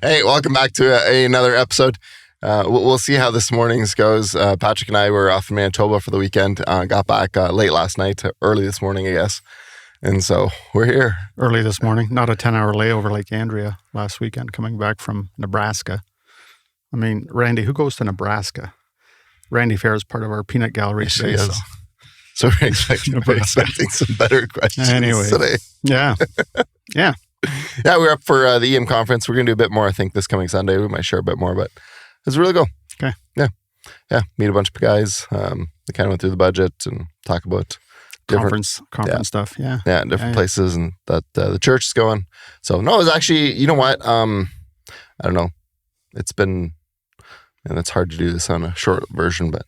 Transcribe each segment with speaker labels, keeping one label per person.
Speaker 1: Hey, welcome back to another episode. We'll see how this morning's goes. Patrick and I were off in Manitoba for the weekend. Got back late last night, early this morning, I guess. And so we're here.
Speaker 2: Early this morning, not a 10-hour layover like Andrea last weekend coming back from Nebraska. I mean, Randy, who goes to Nebraska? Randy Fair is part of our peanut gallery today.
Speaker 1: So we're expecting some better questions today.
Speaker 2: Yeah. Yeah.
Speaker 1: Yeah, we're up for the EM conference. We're going to do a bit more, I think, this coming Sunday. We might share a bit more, but it's really cool.
Speaker 2: Okay.
Speaker 1: Yeah. Meet a bunch of guys. We kind of went through the budget and talk about
Speaker 2: conference stuff. Yeah.
Speaker 1: Yeah, different places and that the church is going. So, no, it was actually, you know what? I don't know. It's been, and it's hard to do this on a short version, but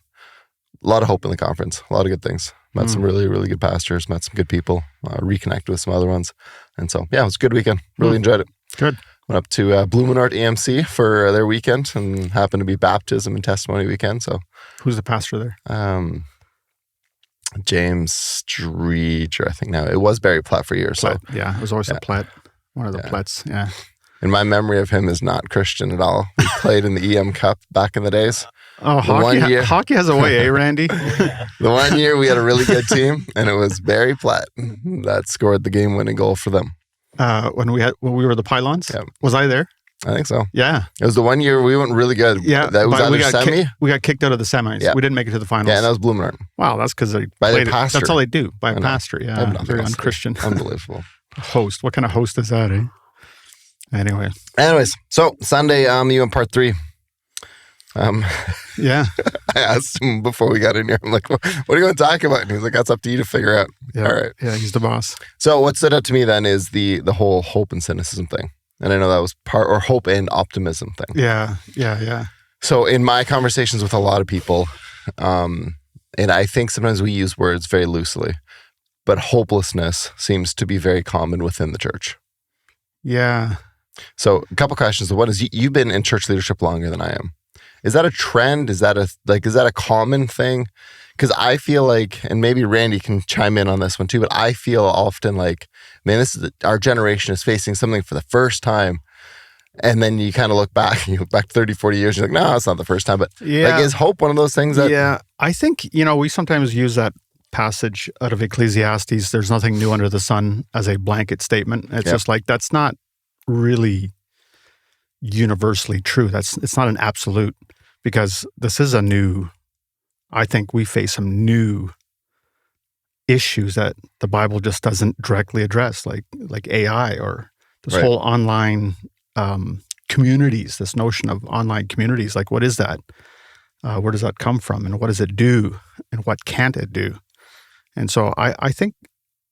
Speaker 1: a lot of hope in the conference. A lot of good things. Met some really, really good pastors, met some good people, reconnected with some other ones. And so, yeah, it was a good weekend. Really enjoyed it.
Speaker 2: Good.
Speaker 1: Went up to Blumenort AMC for their weekend and happened to be baptism and testimony weekend. So,
Speaker 2: who's the pastor there?
Speaker 1: James Streeter, I think now. It was Barry Platt for years. So,
Speaker 2: yeah, it was always a Platt, one of the Platts. Yeah.
Speaker 1: And my memory of him is not Christian at all. He played in the EM Cup back in the days.
Speaker 2: Oh, hockey has a way, Randy?
Speaker 1: The one year we had a really good team, and it was Barry Platt that scored the game-winning goal for them.
Speaker 2: When we were the Pylons?
Speaker 1: Yeah.
Speaker 2: Was I there?
Speaker 1: I think so.
Speaker 2: Yeah.
Speaker 1: It was the one year we went really good.
Speaker 2: Yeah.
Speaker 1: That was either semi.
Speaker 2: We got kicked out of the semis.
Speaker 1: Yeah.
Speaker 2: We didn't make it to the finals.
Speaker 1: Yeah, and that was Blumenort.
Speaker 2: Wow, that's because they
Speaker 1: by
Speaker 2: played
Speaker 1: their pastor.
Speaker 2: That's all they do, by a pastor. Yeah, very unchristian.
Speaker 1: Unbelievable.
Speaker 2: Host. What kind of host is that, eh? Anyways,
Speaker 1: so Sunday, you in part 3.
Speaker 2: Yeah.
Speaker 1: I asked him before we got in here, I'm like, what are you going to talk about? And he's like, that's up to you to figure out.
Speaker 2: Yeah.
Speaker 1: All right.
Speaker 2: Yeah, he's the boss.
Speaker 1: So what stood out to me then is the whole hope and cynicism thing. And I know that was or hope and optimism thing.
Speaker 2: Yeah.
Speaker 1: So in my conversations with a lot of people, and I think sometimes we use words very loosely, but hopelessness seems to be very common within the church.
Speaker 2: Yeah.
Speaker 1: So a couple questions. One is you've been in church leadership longer than I am. Is that a trend? Is that a common thing? Because I feel like, and maybe Randy can chime in on this one too, but I feel often like, man, our generation is facing something for the first time. And then you kind of look back 30, 40 years, you're like, no, it's not the first time. But is hope one of those things that...
Speaker 2: Yeah, I think, we sometimes use that passage out of Ecclesiastes, there's nothing new under the sun, as a blanket statement. It's just like, that's not really universally true. It's not an absolute, because this is I think we face some new issues that the Bible just doesn't directly address, like AI or this whole online communities, this notion of online communities. Like, what is that? Where does that come from? And what does it do? And what can't it do? And so I think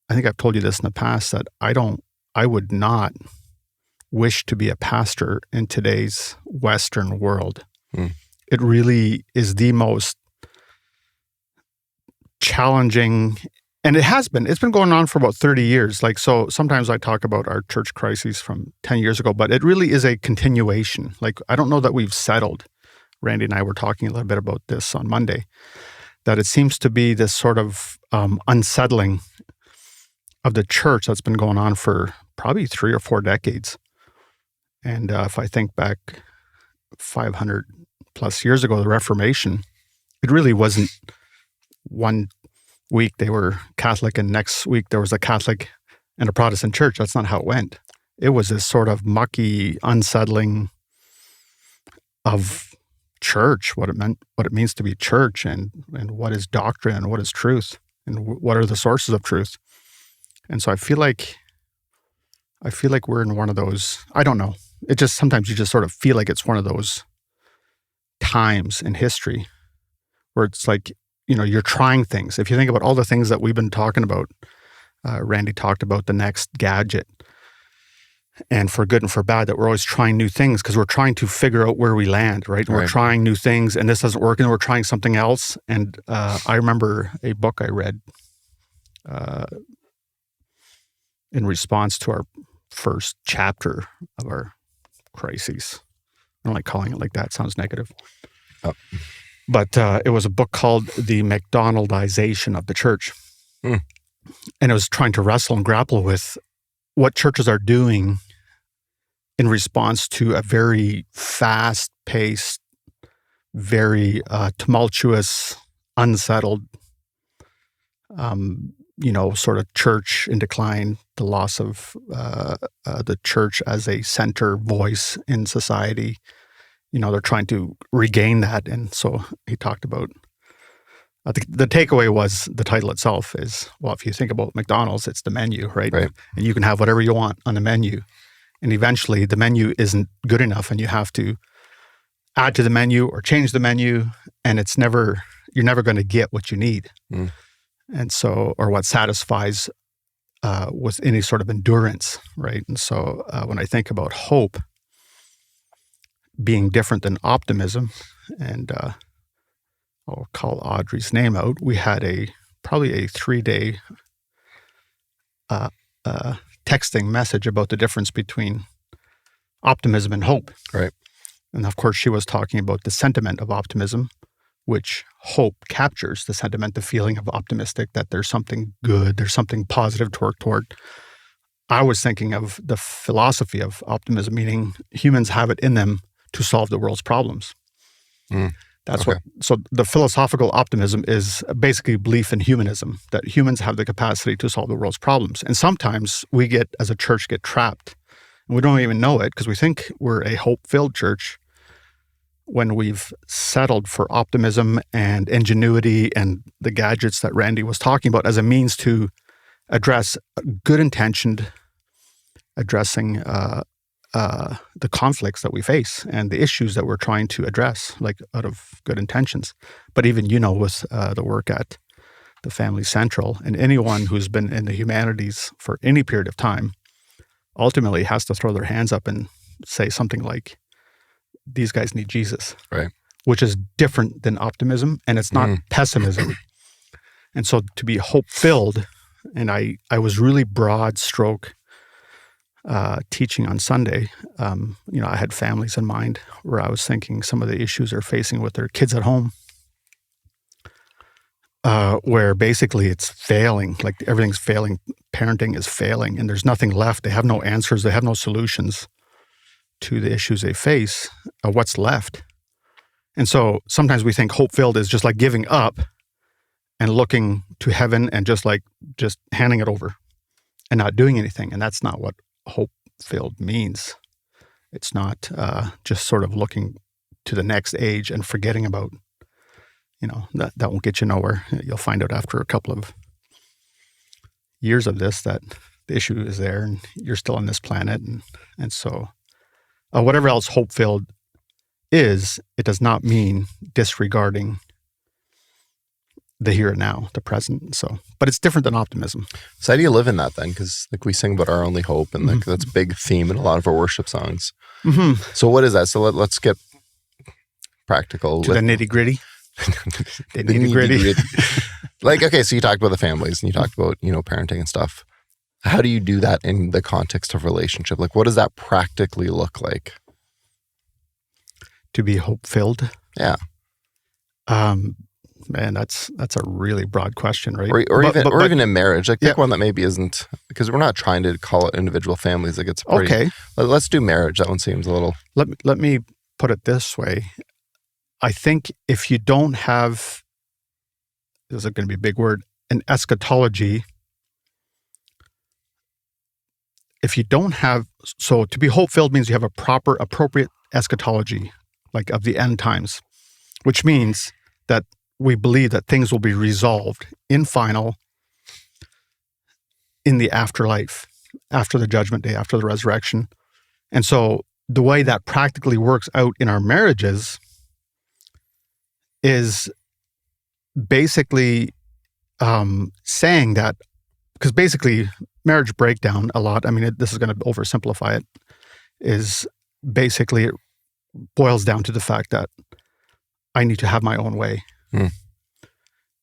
Speaker 2: I've told you this in the past, that I would not wish to be a pastor in today's Western world. It really is the most challenging, and it's been going on for about 30 years. Like, so sometimes I talk about our church crises from 10 years ago, but it really is a continuation. Like, I don't know that we've settled. Randy and I were talking a little bit about this on Monday, that it seems to be this sort of unsettling of the church that's been going on for probably 3 or 4 decades. And if I think back 500 plus years ago, the Reformation, it really wasn't one week they were Catholic and next week there was a Catholic and a Protestant church. That's not how it went. It was this sort of mucky unsettling of church, what it means to be church, and what is doctrine and what is truth, and what are the sources of truth. And so I feel like we're in one of those, I don't know. It just, sometimes you just sort of feel like it's one of those times in history where it's like, you're trying things. If you think about all the things that we've been talking about, Randy talked about the next gadget, and for good and for bad, that we're always trying new things because we're trying to figure out where we land, right? And we're trying new things, and this doesn't work, and we're trying something else. And I remember a book I read in response to our first chapter of our crises. I don't like calling it like that. It sounds negative. Oh. But it was a book called The McDonaldization of the Church. And it was trying to wrestle and grapple with what churches are doing in response to a very fast-paced, very tumultuous, unsettled, sort of church in decline, the loss of the church as a center voice in society. They're trying to regain that. And so he talked about, the takeaway was the title itself is, well, if you think about McDonald's, it's the menu, right?
Speaker 1: Right.
Speaker 2: And you can have whatever you want on the menu. And eventually the menu isn't good enough and you have to add to the menu or change the menu. And you're never going to get what you need.
Speaker 1: Mm.
Speaker 2: And so, or what satisfies with any sort of endurance, right? And so when I think about hope being different than optimism, and I'll call Audrey's name out, we had probably a 3-day texting message about the difference between optimism and hope.
Speaker 1: Right.
Speaker 2: And of course, she was talking about the sentiment of optimism, which hope captures the sentiment, the feeling of optimistic, that there's something good, there's something positive to work toward. I was thinking of the philosophy of optimism, meaning humans have it in them to solve the world's problems. That's okay. So the philosophical optimism is basically belief in humanism, that humans have the capacity to solve the world's problems. And sometimes we as a church, get trapped, and we don't even know it because we think we're a hope-filled church when we've settled for optimism and ingenuity and the gadgets that Randy was talking about as a means to address good-intentioned, addressing the conflicts that we face and the issues that we're trying to address, like out of good intentions. But even, with the work at the Family Central, and anyone who's been in the humanities for any period of time ultimately has to throw their hands up and say something like, these guys need Jesus,
Speaker 1: right?
Speaker 2: Which is different than optimism, and it's not pessimism. And so to be hope-filled, and I was really broad stroke teaching on Sunday. I had families in mind where I was thinking some of the issues they're facing with their kids at home, where basically it's failing, like everything's failing, parenting is failing, and there's nothing left. They have no answers, they have no solutions to the issues they face. What's left? And so sometimes we think hope-filled is just like giving up and looking to heaven and just handing it over and not doing anything. And that's not what hope-filled means. It's not just sort of looking to the next age and forgetting about, that won't get you nowhere. You'll find out after a couple of years of this that the issue is there and you're still on this planet. And so whatever else hope-filled is, it does not mean disregarding the here and now, the present. So, but it's different than optimism.
Speaker 1: So how do you live in that then? Because we sing about our only hope, and that's a big theme in a lot of our worship songs. Mm-hmm. So what is that? So let's get practical.
Speaker 2: To the nitty-gritty. The nitty-gritty.
Speaker 1: Okay, so you talked about the families, and you talked about, parenting and stuff. How do you do that in the context of relationship? What does that practically look like?
Speaker 2: To be hope-filled?
Speaker 1: Yeah.
Speaker 2: Man, that's a really broad question, right?
Speaker 1: Or even in marriage. Pick one that maybe isn't, because we're not trying to call it individual families. It's pretty, okay. Let's do marriage. That one seems a little.
Speaker 2: Let me put it this way. I think if you don't have, this is going to be a big word, an eschatology. If you don't have, so to be hope-filled means you have a proper, appropriate eschatology, like of the end times, which means that we believe that things will be resolved in the afterlife, after the judgment day, after the resurrection. And so the way that practically works out in our marriages is basically saying that, because basically marriage breakdown a lot, this is going to oversimplify it, is basically it boils down to the fact that I need to have my own way.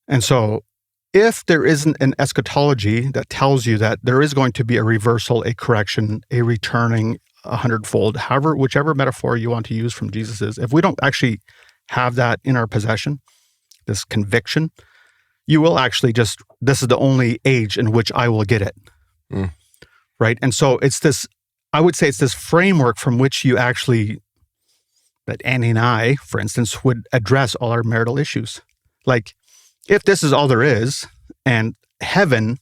Speaker 2: And so if there isn't an eschatology that tells you that there is going to be a reversal, a correction, a returning 100-fold, whichever metaphor you want to use from Jesus is, if we don't actually have that in our possession, this conviction, you will actually this is the only age in which I will get it. Right? And so it's this I would say it's this framework from which you actually, that Annie and I, for instance, would address all our marital issues. Like, if this is all there is, and heaven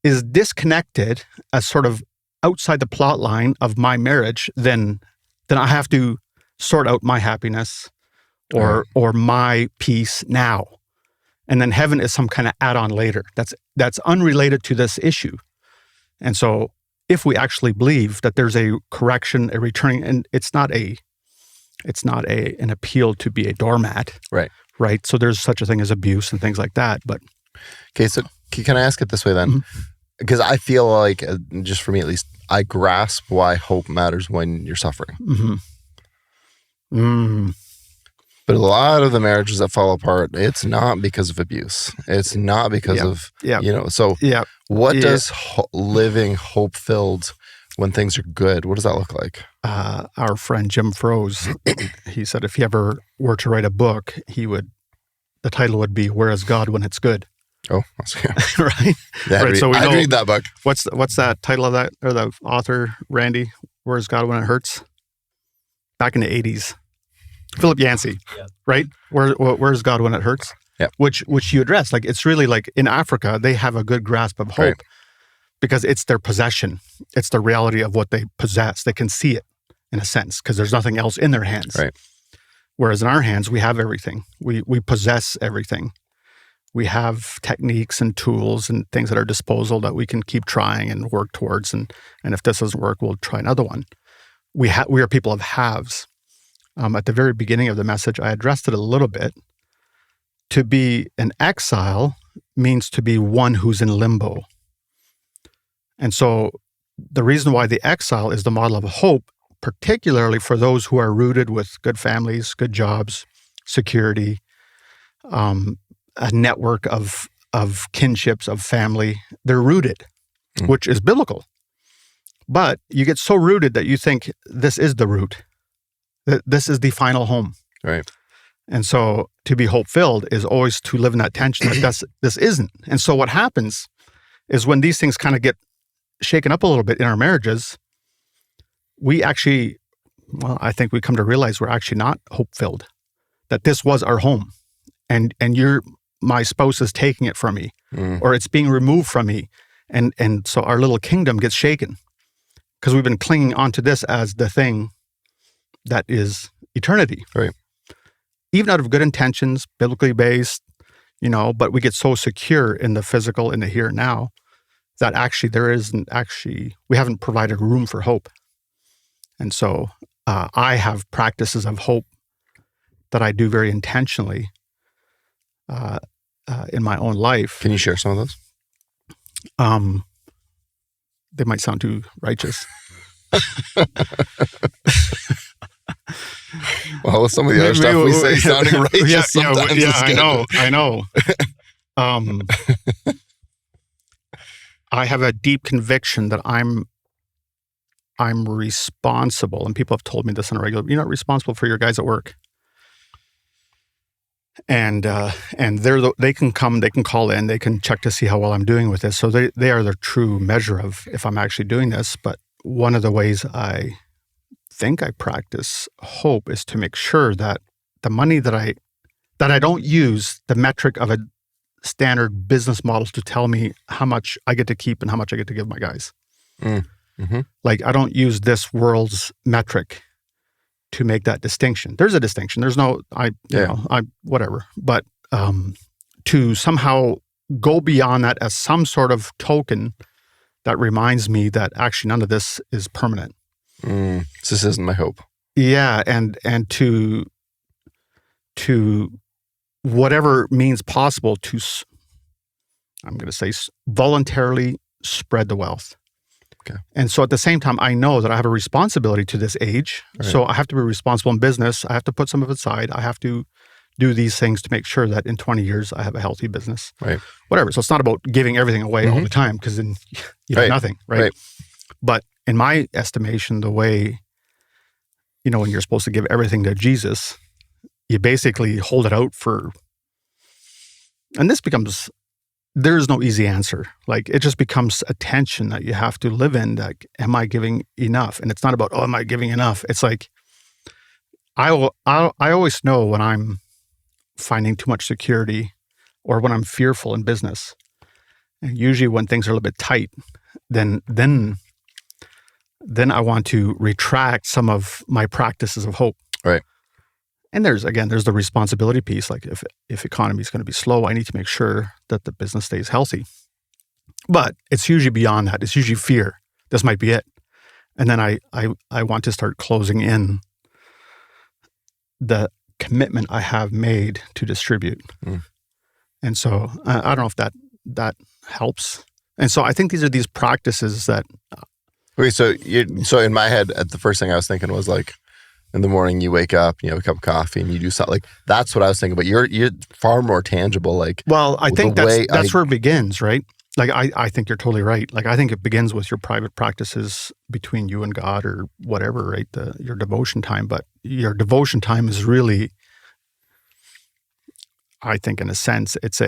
Speaker 2: is disconnected as sort of outside the plot line of my marriage, then I have to sort out my happiness or my peace now. And then heaven is some kind of add-on later. That's unrelated to this issue. And so if we actually believe that there's a correction, a returning, and it's not an appeal to be a doormat. Right. So there's such a thing as abuse and things like that. But
Speaker 1: okay, so can I ask it this way then? Because I feel like, just for me at least, I grasp why hope matters when you're suffering. But a lot of the marriages that fall apart, it's not because of abuse. It's not because of, so what does living hope-filled when things are good, what does that look like?
Speaker 2: Our friend Jim Froese, he said if he ever were to write a book, the title would be "Where is God When It's Good?"
Speaker 1: Oh, that's good.
Speaker 2: Right?
Speaker 1: Yeah,
Speaker 2: right. So
Speaker 1: I'd read that book.
Speaker 2: What's that title of that, or the author, Randy? "Where is God When It Hurts?" Back in the 80s. Philip Yancey, right? Where's God When It Hurts?
Speaker 1: Yeah.
Speaker 2: Which you address. Like, it's really like in Africa, they have a good grasp of hope because it's their possession. It's the reality of what they possess. They can see it in a sense because there's nothing else in their hands.
Speaker 1: Right.
Speaker 2: Whereas in our hands, we have everything. We possess everything. We have techniques and tools and things at our disposal that we can keep trying and work towards. And if this doesn't work, we'll try another one. We are people of haves. At the very beginning of the message, I addressed it a little bit. To be an exile means to be one who's in limbo. And so the reason why the exile is the model of hope, particularly for those who are rooted with good families, good jobs, security, a network of kinships, of family, they're rooted, which is biblical. But you get so rooted that you think this is the root. This is the final home.
Speaker 1: Right.
Speaker 2: And so to be hope-filled is always to live in that tension that this isn't. And so what happens is when these things kind of get shaken up a little bit in our marriages, we actually, I think we come to realize we're actually not hope-filled, that this was our home. And my spouse is taking it from me, or it's being removed from me. And so our little kingdom gets shaken because we've been clinging onto this as the thing that is eternity.
Speaker 1: Right.
Speaker 2: Even out of good intentions, biblically based, but we get so secure in the physical, in the here and now, that we haven't provided room for hope. And so I have practices of hope that I do very intentionally in my own life.
Speaker 1: Can you share some of those?
Speaker 2: They might sound too righteous.
Speaker 1: Well, with some of the other stuff we say sounding righteous sometimes.
Speaker 2: I know. I have a deep conviction that I'm responsible, and people have told me this on a regular. You're not responsible for your guys at work, and they can come, they can call in, they can check to see how well I'm doing with this. So they are the true measure of if I'm actually doing this. But one of the ways I think I practice hope is to make sure that the money that I don't use the metric of a standard business model to tell me how much I get to keep and how much I get to give my guys. Like, I don't use this world's metric to make that distinction. There's a distinction. There's no, whatever. But to somehow go beyond that as some sort of token that reminds me that actually none of this is permanent.
Speaker 1: This isn't my hope.
Speaker 2: Yeah, and to whatever means possible to, I'm going to say, voluntarily spread the wealth.
Speaker 1: Okay.
Speaker 2: And so at the same time, I know that I have a responsibility to this age. Right. So I have to be responsible in business. I have to put some of it aside. I have to do these things to make sure that in 20 years I have a healthy business.
Speaker 1: Right.
Speaker 2: Whatever. So it's not about giving everything away all the time, because then you have nothing. Right. But in my estimation, the way, when you're supposed to give everything to Jesus, you basically hold it out for, and this becomes there is no easy answer. Like, it just becomes a tension that you have to live in. Like, am I giving enough? And it's not about, oh, am I giving enough? It's like, I always know when I'm finding too much security or when I'm fearful in business. And usually when things are a little bit tight, then I want to retract some of my practices of hope.
Speaker 1: Right.
Speaker 2: And there's the responsibility piece. Like, if economy is going to be slow, I need to make sure that the business stays healthy. But it's usually beyond that. It's usually fear. This might be it. And then I want to start closing in the commitment I have made to distribute. And so I don't know if that helps. And so I think these practices that.
Speaker 1: Okay, so in my head, the first thing I was thinking was like, in the morning you wake up, you have a cup of coffee, and you do something. Like, that's what I was thinking. But you're far more tangible. Like,
Speaker 2: well, I think that's where it begins, right? Like, I think you're totally right. Like, I think it begins with your private practices between you and God or whatever, right? Your devotion time. But your devotion time is really, I think, in a sense, it's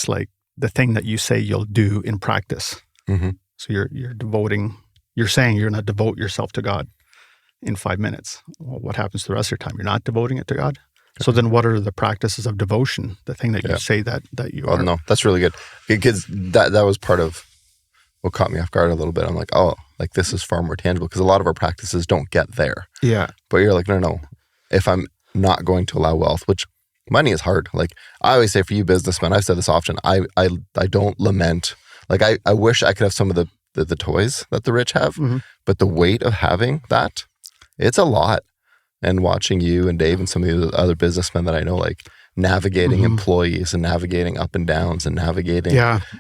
Speaker 2: like the thing that you say you'll do in practice.
Speaker 1: Mm-hmm.
Speaker 2: So you're saying you're going to devote yourself to God in 5 minutes. Well, what happens to the rest of your time? You're not devoting it to God. Okay. So then what are the practices of devotion? The thing that you say that you are.
Speaker 1: No, that's really good. Because that was part of what caught me off guard a little bit. I'm like, oh, like, this is far more tangible, because a lot of our practices don't get there.
Speaker 2: Yeah.
Speaker 1: But you're like, no. If I'm not going to allow wealth, which money is hard. Like, I always say, for you businessmen, I've said this often, I don't lament. Like, I wish I could have some of the toys that the rich have, but the weight of having that, it's a lot. And watching you and Dave and some of the other businessmen that I know, like, navigating employees and navigating up and downs and navigating,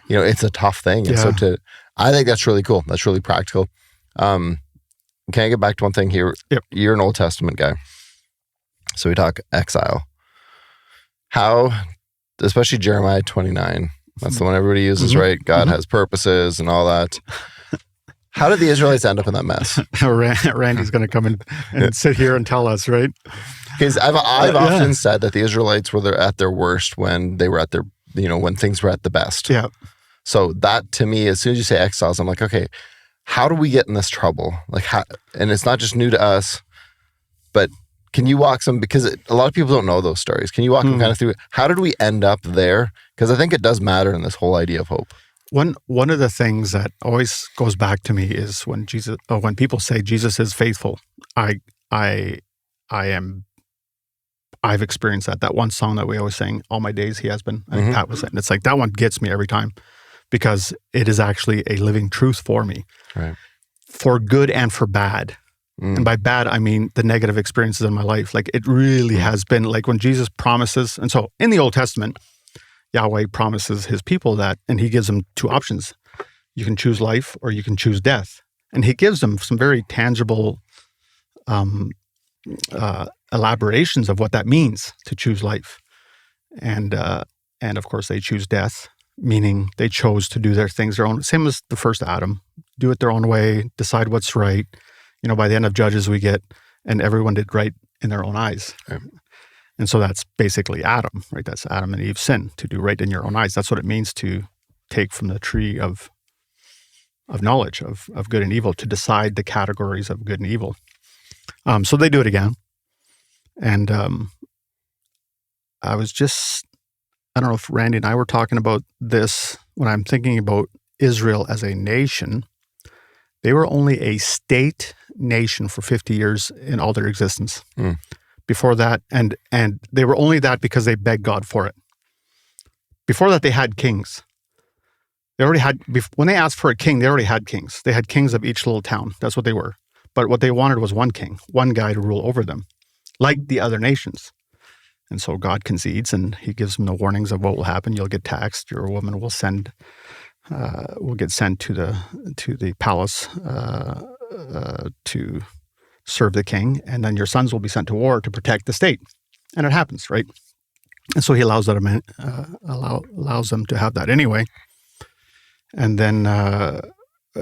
Speaker 1: it's a tough thing. And so I think that's really cool. That's really practical. Can I get back to one thing here?
Speaker 2: Yep.
Speaker 1: You're an Old Testament guy. So we talk exile. How, especially Jeremiah 29, that's the one everybody uses, right? God has purposes and all that. How did the Israelites end up in that mess?
Speaker 2: Randy's going to come in and sit here and tell us, right?
Speaker 1: Because I've often said that the Israelites were at their worst when they were at their, when things were at the best.
Speaker 2: Yeah.
Speaker 1: So that, to me, as soon as you say exiles, I'm like, okay, how do we get in this trouble? Like, how, and it's not just new to us, but can you walk some, because a lot of people don't know those stories. Can you walk them kind of through it? How did we end up there? Because I think it does matter in this whole idea of hope.
Speaker 2: One of the things that always goes back to me is when people say Jesus is faithful. I've experienced that. That one song that we always sing, "All My Days He Has Been." I think that was it. And it's like, that one gets me every time, because it is actually a living truth for me,
Speaker 1: right?
Speaker 2: For good and for bad. And by bad, I mean the negative experiences in my life. Like, it really has been, like, when Jesus promises. And so in the Old Testament, Yahweh promises his people that, and he gives them two options. You can choose life or you can choose death. And he gives them some very tangible elaborations of what that means to choose life. And of course, they choose death, meaning they chose to do their things their own, same as the first Adam, do it their own way, decide what's right. By the end of Judges, we get, and everyone did right in their own eyes. Right. And so that's basically Adam, right? That's Adam and Eve's sin, to do right in your own eyes. That's what it means to take from the tree of knowledge of good and evil, to decide the categories of good and evil. So they do it again. And I don't know if Randy and I were talking about this when I'm thinking about Israel as a nation. They were only a state nation for 50 years in all their existence. Before that, and they were only that because they begged God for it. Before that, they had kings. They already had, when they asked for a king, they already had kings. They had kings of each little town. That's what they were. But what they wanted was one king, one guy to rule over them, like the other nations. And so God concedes, and he gives them the warnings of what will happen. You'll get taxed. Your woman will get sent to the palace to serve the king, and then your sons will be sent to war to protect the state. And it happens, right? And so he allows them to have that anyway. And then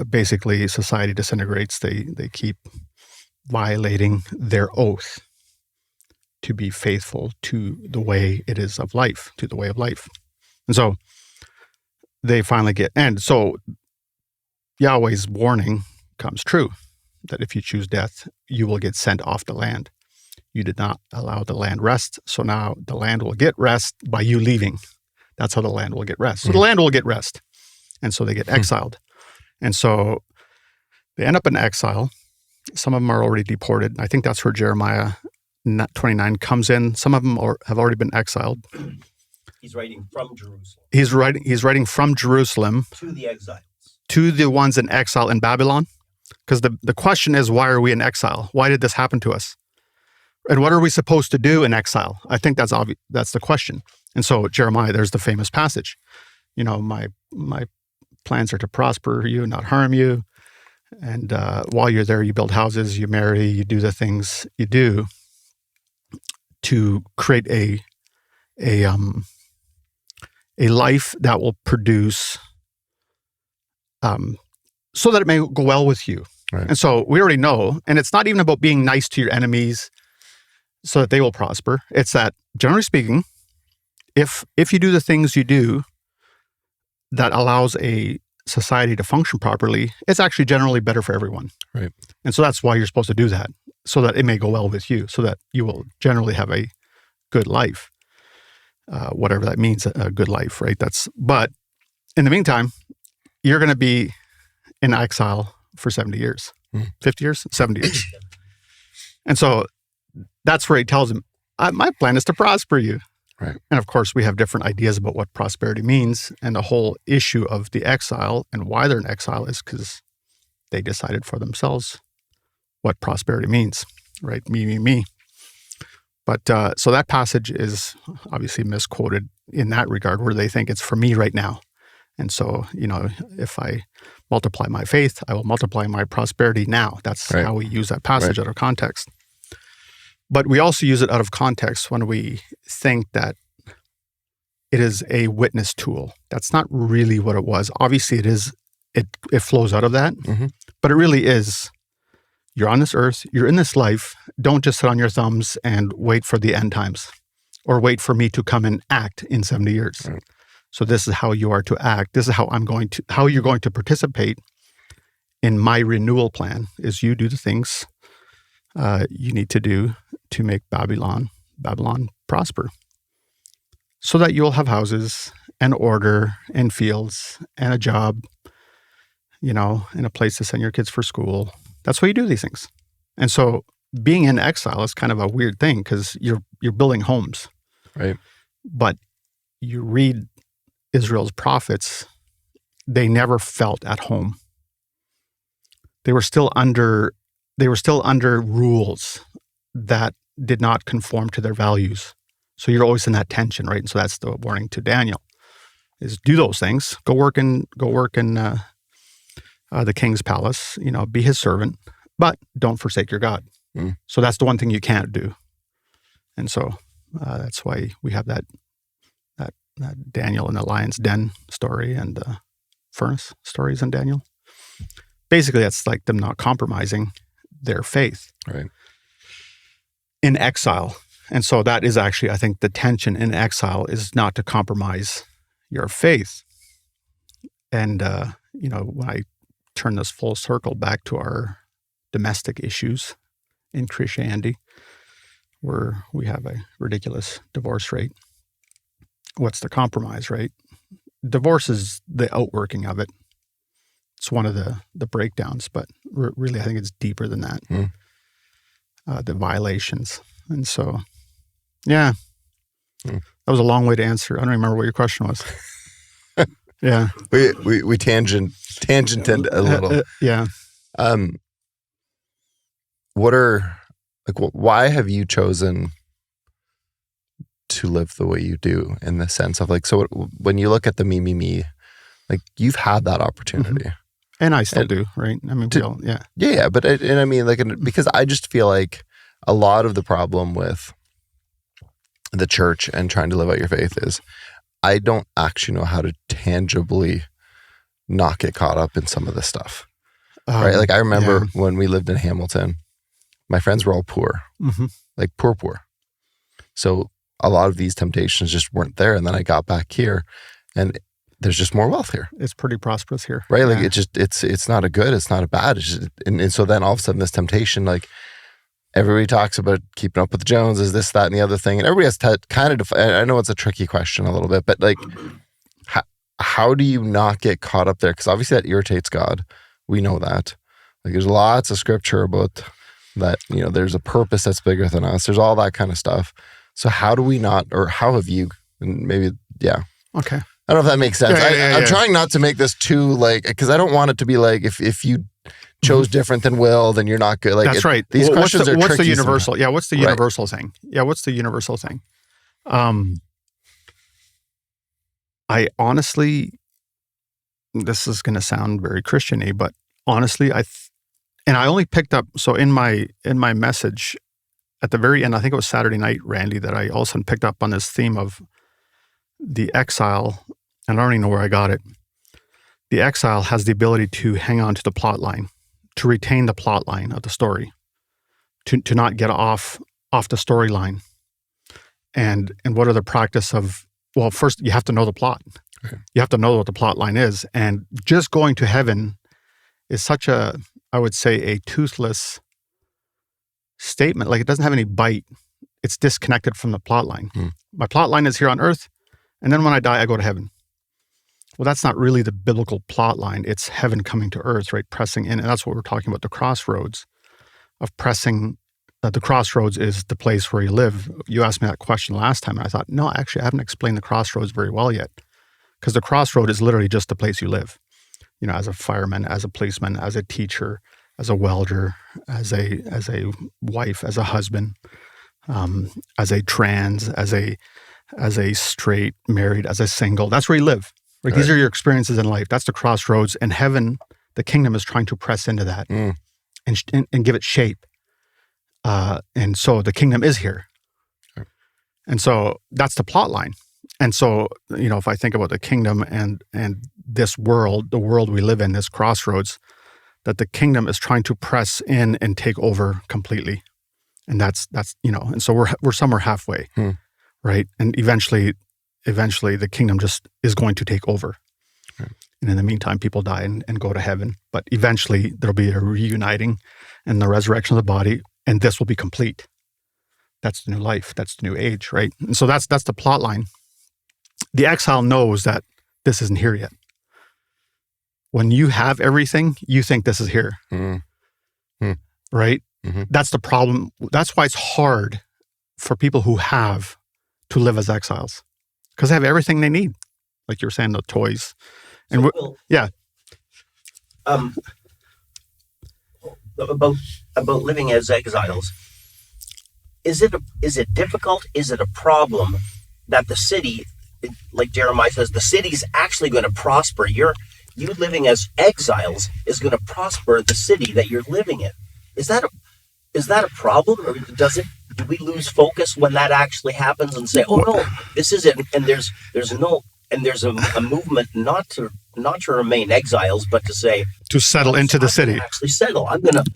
Speaker 2: basically society disintegrates. They keep violating their oath to be faithful to the way it is of life, to the way of life. And so they finally and so Yahweh's warning comes true, that if you choose death, you will get sent off the land. You did not allow the land rest, so now the land will get rest by you leaving. That's how the land will get rest. So the land will get rest. And so they get exiled. And so they end up in exile. Some of them are already deported. I think that's where Jeremiah 29 comes in. Some of them have already been exiled.
Speaker 3: He's writing from Jerusalem.
Speaker 2: He's writing from Jerusalem
Speaker 3: to the exiles.
Speaker 2: To the ones in exile in Babylon. Because the question is, why are we in exile? Why did this happen to us? And what are we supposed to do in exile? I think that's obvious. That's the question. And so Jeremiah, there's the famous passage. My plans are to prosper you, not harm you. And while you're there, you build houses, you marry, you do the things you do to create a life that will produce, so that it may go well with you.
Speaker 1: Right.
Speaker 2: And so we already know, and it's not even about being nice to your enemies so that they will prosper. It's that, generally speaking, if you do the things you do that allows a society to function properly, it's actually generally better for everyone.
Speaker 1: Right.
Speaker 2: And so that's why you're supposed to do that, so that it may go well with you, so that you will generally have a good life, whatever that means, a good life, right? But in the meantime, you're going to be in exile for 70 years, 50 years, 70 years. And so that's where he tells him, my plan is to prosper you.
Speaker 1: Right.
Speaker 2: And of course, we have different ideas about what prosperity means. And the whole issue of the exile and why they're in exile is because they decided for themselves what prosperity means, right? Me. But so that passage is obviously misquoted in that regard, where they think it's for me right now. And so, if I multiply my faith, I will multiply my prosperity now. That's
Speaker 1: right.
Speaker 2: how we use that passage out of context. But we also use it out of context when we think that it is a witness tool. That's not really what it was. Obviously, it is. It flows out of that. Mm-hmm. But it really is. You're on this earth. You're in this life. Don't just sit on your thumbs and wait for the end times, or wait for me to come and act in 70 years. Right. So this is how you are to act. This is how you're going to participate in my renewal plan, is you do the things you need to do to make Babylon prosper, so that you'll have houses and order and fields and a job, and a place to send your kids for school. That's why you do these things. And so being in exile is kind of a weird thing, because you're building homes.
Speaker 1: Right.
Speaker 2: But you read Israel's prophets, they never felt at home. They were still under rules that did not conform to their values. So you're always in that tension, right? And so that's the warning to Daniel, is do those things. Go work in the king's palace, be his servant, but don't forsake your God. So that's the one thing you can't do. And so that's why we have that Daniel in the lion's den story and the furnace stories in Daniel. Basically, that's like them not compromising their faith.
Speaker 1: Right.
Speaker 2: In exile. And so that is actually, I think, the tension in exile is not to compromise your faith. And, when I turn this full circle back to our domestic issues in Christianity, where we have a ridiculous divorce rate, what's the compromise, right? Divorce is the outworking of it. It's one of the breakdowns, but really I think it's deeper than that. The violations. And so, yeah, that was a long way to answer. I don't remember what your question was. Yeah.
Speaker 1: We tangented a little.
Speaker 2: Yeah.
Speaker 1: Why have you chosen to live the way you do, in the sense of so when you look at the me, you've had that opportunity.
Speaker 2: Mm-hmm. And I still do, right? I mean,
Speaker 1: Yeah, but I mean, because I just feel like a lot of the problem with the church and trying to live out your faith is I don't actually know how to tangibly not get caught up in some of this stuff. Right? I remember when we lived in Hamilton, my friends were all poor, poor. So a lot of these temptations just weren't there. And then I got back here and there's just more wealth here.
Speaker 2: It's pretty prosperous here.
Speaker 1: Right? Like it's not a good, it's not a bad. It's just, and so then all of a sudden this temptation, like everybody talks about keeping up with the Joneses, this, that, and the other thing. And everybody has to kind of, I know it's a tricky question a little bit, but like, how do you not get caught up there? Because obviously that irritates God. We know that. Like there's lots of scripture about that, you know, there's a purpose that's bigger than us. There's all that kind of stuff. So how do we not, or how have you, and maybe, yeah.
Speaker 2: Okay.
Speaker 1: I don't know if that makes sense.
Speaker 2: Yeah,
Speaker 1: I'm trying not to make this too like, because I don't want it to be like, if you chose different than Will, then you're not good. Like
Speaker 2: that's right.
Speaker 1: These questions are tricky.
Speaker 2: What's the universal?
Speaker 1: Sometimes.
Speaker 2: Yeah. What's the universal thing? Yeah. What's the universal thing? I honestly, this is going to sound very Christian-y, but honestly, and I only picked up, so in my message at the very end, I think it was Saturday night, Randy, that I all of a sudden picked up on this theme of the exile, and I don't even know where I got it. The exile has the ability to hang on to the plot line, to retain the plot line of the story, to not get off the storyline. And what are the practice of, well, first you have to know the plot.
Speaker 1: Okay.
Speaker 2: You have to know what the plot line is. And just going to heaven is such a, I would say, a toothless statement. Like it doesn't have any bite. It's disconnected from the plot line. My plot line is here on earth, and then when I die, I go to heaven. Well, that's not really the biblical plot line. It's heaven coming to earth, right? Pressing in. And that's what we're talking about, the crossroads of pressing. The crossroads is the place where you live. You asked me that question last time, and I thought, no, actually, I haven't explained the crossroads very well yet. Because the crossroad is literally just the place you live. You know, as a fireman, as a policeman, as a teacher, as a welder, as a wife, as a husband, as a trans, as a straight, married, as a single. That's where you live. Right? These are your experiences in life. That's the crossroads. And heaven, the kingdom, is trying to press into that and give it shape. And so the kingdom is here.
Speaker 1: Right.
Speaker 2: And so that's the plot line. And so, you know, if I think about the kingdom and this world, the world we live in, this crossroads, that the kingdom is trying to press in and take over completely. And that's you know, and so we're somewhere halfway, right? And eventually the kingdom just is going to take over.
Speaker 1: Right.
Speaker 2: And in the meantime, people die and go to heaven. But eventually there'll be a reuniting and the resurrection of the body, and this will be complete. That's the new life. That's the new age, right? And so that's the plot line. The exile knows that this isn't here yet. When you have everything, you think this is here, right?
Speaker 1: Mm-hmm.
Speaker 2: That's the problem. That's why it's hard for people who have to live as exiles, because they have everything they need. Like you were saying, the toys. And
Speaker 3: So, about living as exiles. Is it difficult? Is it a problem that the city, like Jeremiah says, the city's actually going to prosper? You living as exiles is going to prosper the city that you're living in. Is that a problem, or do we lose focus when that actually happens and say, oh no, this is it, and there's a movement not to remain exiles, but to say
Speaker 2: to settle into the city.
Speaker 3: Actually settle.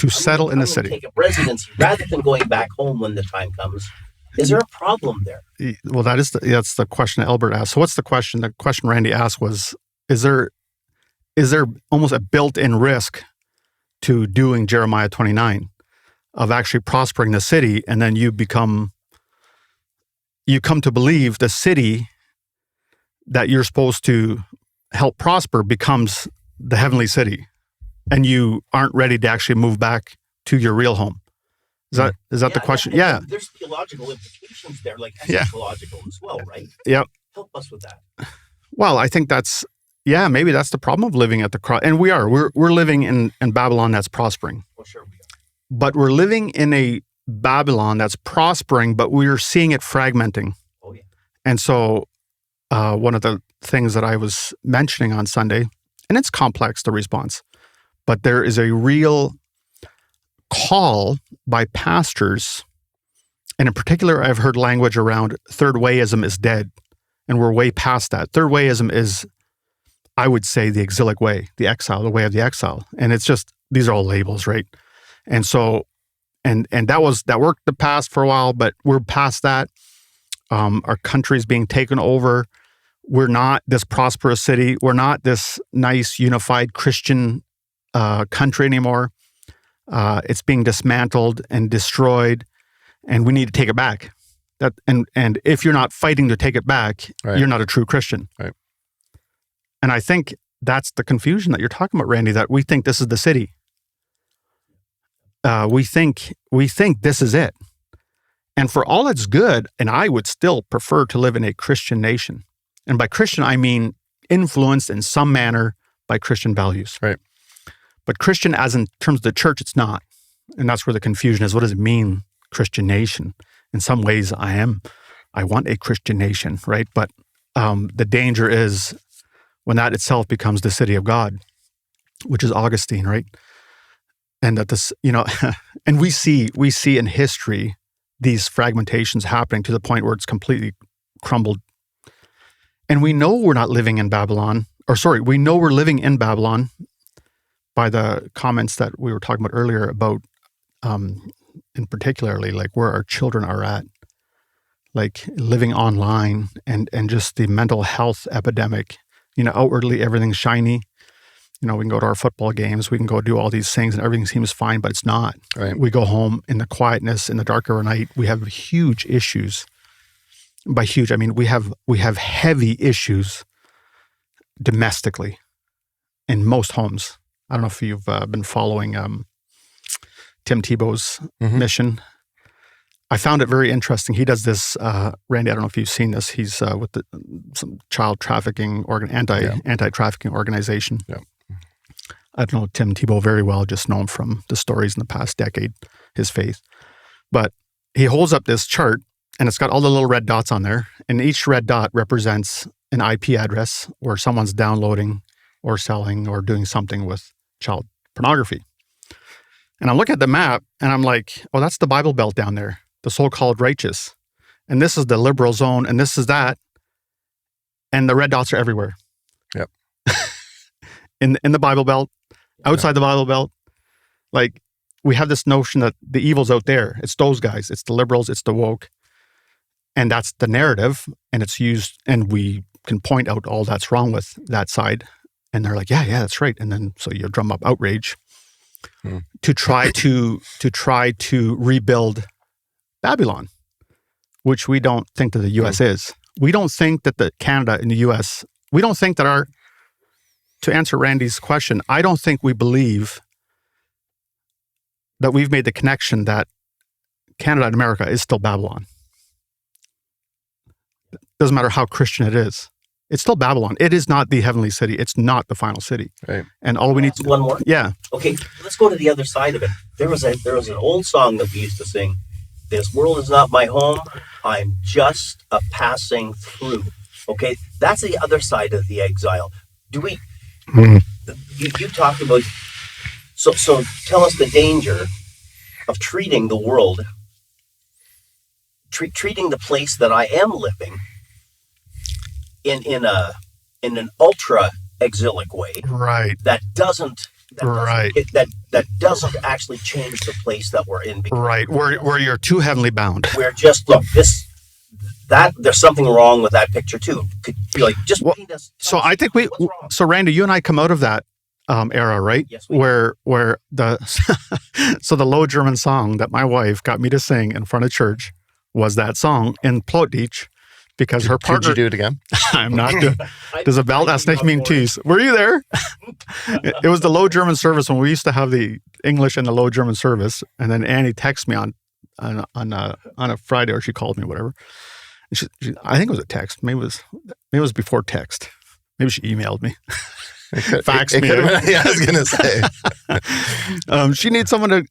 Speaker 2: Settle in the city.
Speaker 3: Take up residency rather than going back home when the time comes. Is there a problem there?
Speaker 2: Well, that's the question that Albert asked. So what's the question? The question Randy asked was, is there almost a built-in risk to doing Jeremiah 29 of actually prospering the city, and then you come to believe the city that you're supposed to help prosper becomes the heavenly city, and you aren't ready to actually move back to your real home. Is that the question? Yeah.
Speaker 3: There's theological implications there, like eschatological as well, right?
Speaker 2: Yep.
Speaker 3: Help us with that.
Speaker 2: Well, I think maybe that's the problem of living at the cross. And we're living in Babylon that's prospering.
Speaker 3: Well, sure we are.
Speaker 2: But we're living in a Babylon that's prospering, but we're seeing it fragmenting.
Speaker 3: Oh, yeah.
Speaker 2: And so one of the things that I was mentioning on Sunday, and it's complex, the response, but there is a real call by pastors, and in particular, I've heard language around third wayism is dead, and we're way past that. Third wayism is, I would say, the exilic way, the exile, the way of the exile. And it's just, these are all labels, right? And so, and that worked the past for a while, but we're past that. Our country's being taken over. We're not this prosperous city. We're not this nice, unified Christian country anymore. It's being dismantled and destroyed, and we need to take it back. And if you're not fighting to take it back,
Speaker 1: Right.
Speaker 2: you're not a true Christian.
Speaker 1: Right.
Speaker 2: And I think that's the confusion that you're talking about, Randy, that we think this is the city. We think this is it. And for all it's good, and I would still prefer to live in a Christian nation. And by Christian, I mean influenced in some manner by Christian values.
Speaker 1: Right.
Speaker 2: But Christian as in terms of the church, it's not. And that's where the confusion is. What does it mean, Christian nation? In some ways, I want a Christian nation, right? But the danger is when that itself becomes the city of God, which is Augustine, right? And that this, and we see in history these fragmentations happening to the point where it's completely crumbled. And we know we're not living in Babylon, we know we're living in Babylon by the comments that we were talking about earlier about, in particularly, like where our children are at, like living online and just the mental health epidemic. Outwardly everything's shiny. We can go to our football games, we can go do all these things and everything seems fine, but it's not.
Speaker 1: Right.
Speaker 2: We go home in the quietness, in the dark of our night, we have huge issues. By huge, I mean we have heavy issues domestically in most homes. I don't know if you've been following Tim Tebow's mission. I found it very interesting. He does this, Randy, I don't know if you've seen this. He's with some child trafficking, anti-trafficking organization.
Speaker 1: Yeah.
Speaker 2: I don't know Tim Tebow very well, just know him from the stories in the past decade, his faith. But he holds up this chart, and it's got all the little red dots on there, and each red dot represents an IP address where someone's downloading or selling or doing something with child pornography. And I look at the map, and I'm like, oh, that's the Bible Belt down there, the so-called righteous. And this is the liberal zone, and this is that. And the red dots are everywhere.
Speaker 1: Yep.
Speaker 2: in the Bible Belt, outside the Bible Belt. Like, we have this notion that the evil's out there. It's those guys. It's the liberals. It's the woke. And that's the narrative. And it's used, and we can point out all that's wrong with that side. And they're like, yeah, that's right. And then, so you drum up outrage to try to rebuild Babylon, which we don't think that the U.S. is. We don't think that the Canada and the U.S., we don't think that to answer Randy's question, I don't think we believe that we've made the connection that Canada and America is still Babylon. Doesn't matter how Christian it is. It's still Babylon. It is not the heavenly city. It's not the final city.
Speaker 1: Right.
Speaker 2: And all we need to...
Speaker 3: One more?
Speaker 2: Yeah.
Speaker 3: Okay, let's go to the other side of it. There was an old song that we used to sing. This world is not my home. I'm just a passing through. Okay, that's the other side of the exile. Do we... You talked about... So tell us the danger of treating the world, treating the place that I am living in an ultra exilic way,
Speaker 2: Right.
Speaker 3: that doesn't actually change the place that we're in.
Speaker 2: Right. Where you're too heavenly bound.
Speaker 3: We're just there's something wrong with that picture too. Could be like just paint us.
Speaker 2: So I think so Randy, you and I come out of that era, right?
Speaker 3: Yes.
Speaker 2: Where so the Low German song that my wife got me to sing in front of church was that song in Plotdeutsch, because her partner...
Speaker 1: Could you do it again?
Speaker 2: I'm not doing... There's a belt that's nicht mean tees. Were you there? It was the Low German service when we used to have the English and the Low German service, and then Annie texted me on a Friday, or she called me, whatever. And she, I think it was a text. Maybe it was before text. Maybe she emailed me. Faxed me.
Speaker 1: Yeah, I was going to say.
Speaker 2: She needs someone to,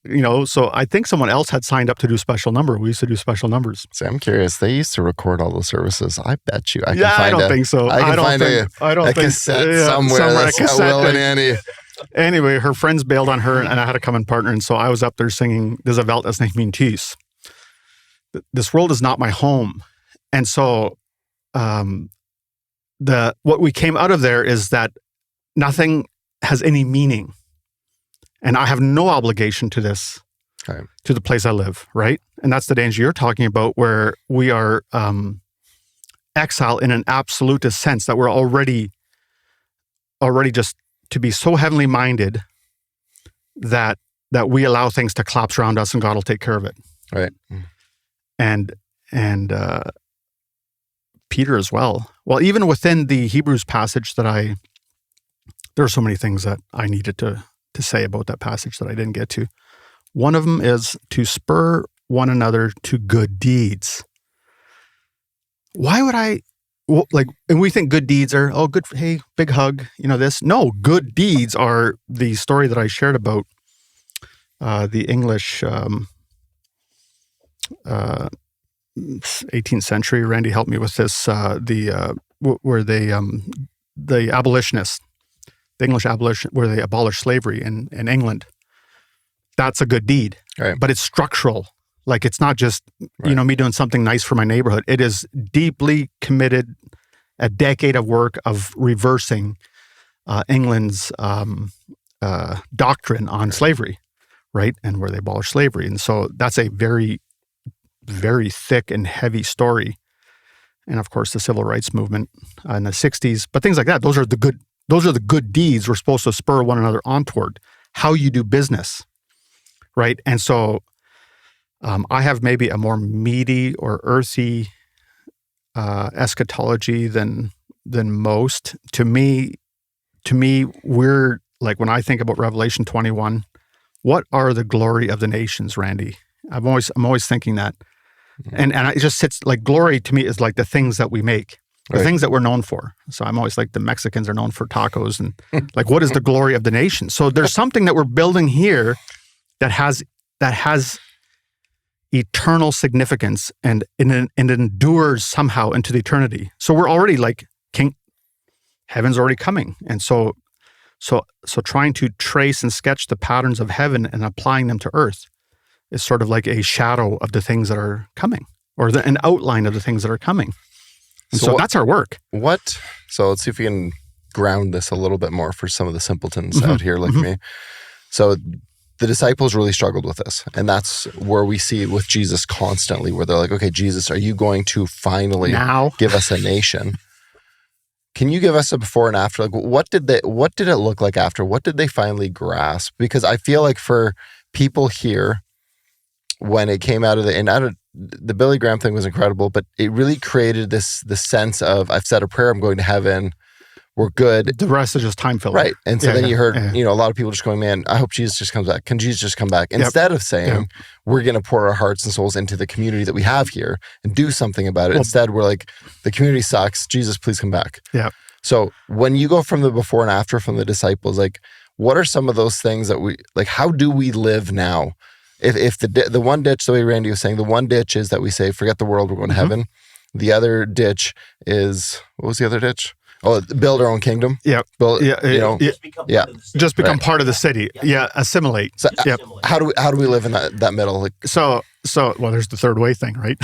Speaker 2: so I think someone else had signed up to do special number. We used to do special numbers.
Speaker 1: See, I'm curious. They used to record all the services. I bet you. I
Speaker 2: don't think so.
Speaker 1: I don't think a cassette somewhere that's got Will and Annie.
Speaker 2: Anyway, her friends bailed on her, and I had to come and partner. And so I was up there singing, "There's a Welt, das nicht mein Tief." This world is not my home. And so what we came out of there is that nothing has any meaning. And I have no obligation to this, to the place I live, right? And that's the danger you're talking about, where we are exile in an absolutist sense, that we're already just to be so heavenly minded that we allow things to collapse around us and God will take care of it.
Speaker 1: Right.
Speaker 2: And Peter as well. Well, even within the Hebrews passage there are so many things that I needed to say about that passage that I didn't get to. One of them is to spur one another to good deeds. Why would and we think good deeds are, good, hey, big hug, this. No, good deeds are the story that I shared about the English 18th century. Randy helped me with this. Where the abolitionists, the English abolition, where they abolished slavery in England. That's a good deed,
Speaker 1: right.
Speaker 2: But it's structural. Like, it's not just me doing something nice for my neighborhood. It is deeply committed, a decade of work of reversing England's doctrine on slavery, right? And where they abolished slavery. And so that's a very, very thick and heavy story. And of course, the civil rights movement in the 60s, but things like that. Those are the good deeds we're supposed to spur one another on toward. How you do business, right? And so I have maybe a more meaty or earthy eschatology than most. To me, we're like, when I think about Revelation 21, what are the glory of the nations, Randy? I'm always thinking that. And it just sits like, glory to me is like the things that we make, the things that we're known for. So I'm always like, the Mexicans are known for tacos, and like, what is the glory of the nation? So there's something that we're building here that has eternal significance, and it endures somehow into the eternity. So we're already like, heaven's already coming. And so trying to trace and sketch the patterns of heaven and applying them to earth is sort of like a shadow of the things that are coming, or an outline of the things that are coming. And so that's our work.
Speaker 1: So let's see if we can ground this a little bit more for some of the simpletons out here like me. So the disciples really struggled with this. And that's where we see it with Jesus constantly, where they're like, okay, Jesus, are you going to finally give us a nation? Can you give us a before and after? Like, what did it look like after? What did they finally grasp? Because I feel like for people here, when it came out of the Billy Graham thing was incredible, but it really created the sense of, I've said a prayer, I'm going to heaven, we're good.
Speaker 2: The rest is just time filler.
Speaker 1: Right. And so then you heard, a lot of people just going, man, I hope Jesus just comes back. Can Jesus just come back? Instead of saying, we're going to pour our hearts and souls into the community that we have here and do something about it. Instead, we're like, the community sucks. Jesus, please come back.
Speaker 2: Yeah.
Speaker 1: So when you go from the before and after from the disciples, like, what are some of those things that how do we live now? If the one ditch, the way Randy was saying, the one ditch is that we say, forget the world, we're going to heaven. The other ditch is, what was the other ditch? Oh, build our own kingdom.
Speaker 2: Yeah. Just become part of the city. Yeah. Assimilate.
Speaker 1: So how do we live in that middle? Like,
Speaker 2: so well, there's the third way thing, right?